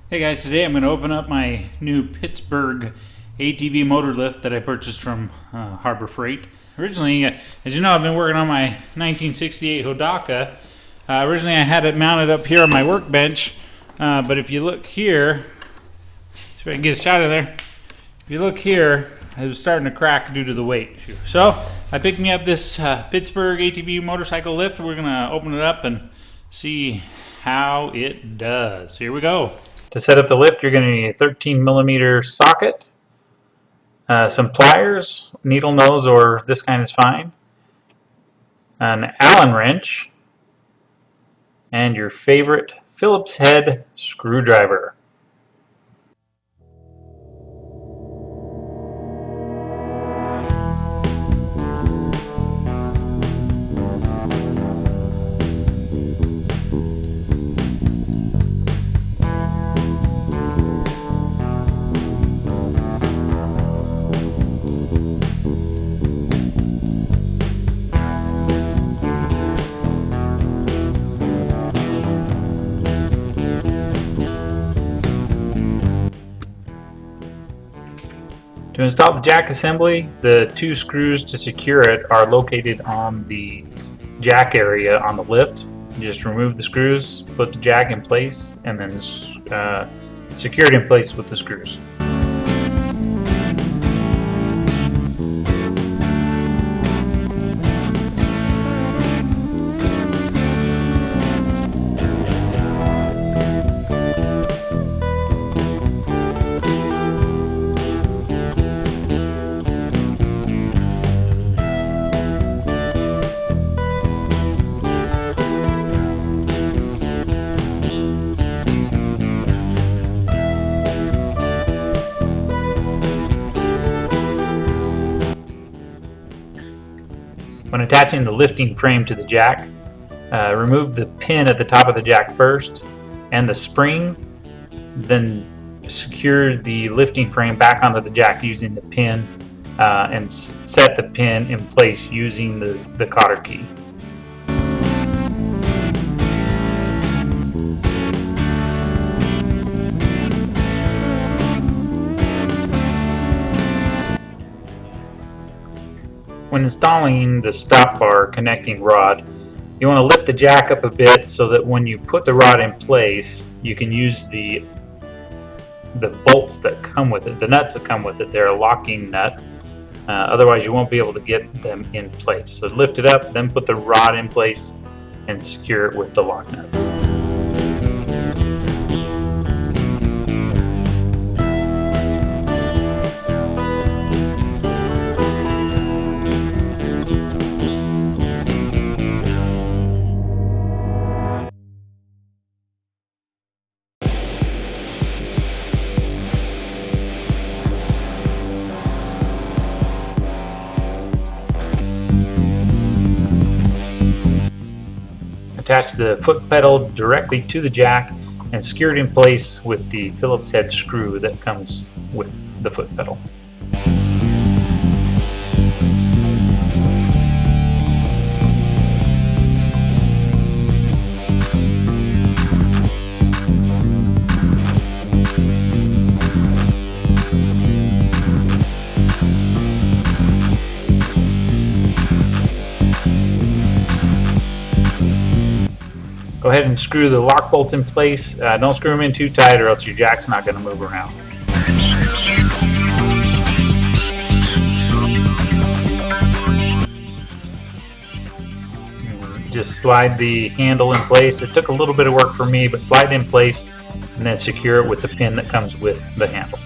Hey guys, today I'm going to open up my new Pittsburg ATV motor lift that I purchased from Harbor Freight. Originally, as you know, I've been working on my 1968 Hodaka. Originally I had it mounted up here on my workbench, but if you look here, see if I can get a shot of there. If you look here, it was starting to crack due to the weight. So I picked me up this Pittsburg ATV motorcycle lift. We're going to open it up and see how it does. Here we go. To set up the lift, you're going to need a 13mm socket, some pliers, needle nose or this kind is fine, an Allen wrench, and your favorite Phillips head screwdriver. To install the jack assembly, the two screws to secure it are located on the jack area on the lift. You just remove the screws, put the jack in place, and then secure it in place with the screws. When attaching the lifting frame to the jack, remove the pin at the top of the jack first and the spring, then secure the lifting frame back onto the jack using the pin and set the pin in place using the cotter key. When installing the stop bar connecting rod, you want to lift the jack up a bit so that when you put the rod in place, you can use the bolts that come with it, the nuts that come with it. They're a locking nut. Otherwise, you won't be able to get them in place. So lift it up, then put the rod in place and secure it with the lock nuts. Attach the foot pedal directly to the jack and secure it in place with the Phillips head screw that comes with the foot pedal. Go ahead and screw the lock bolts in place. Don't screw them in too tight or else your jack's not going to move around. Just slide the handle in place. It took a little bit of work for me, but slide it in place and then secure it with the pin that comes with the handle.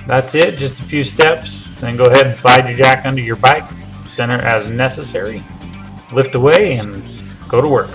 That's it, just a few steps. Then go ahead and slide your jack under your bike, center as necessary, lift away, and go to work.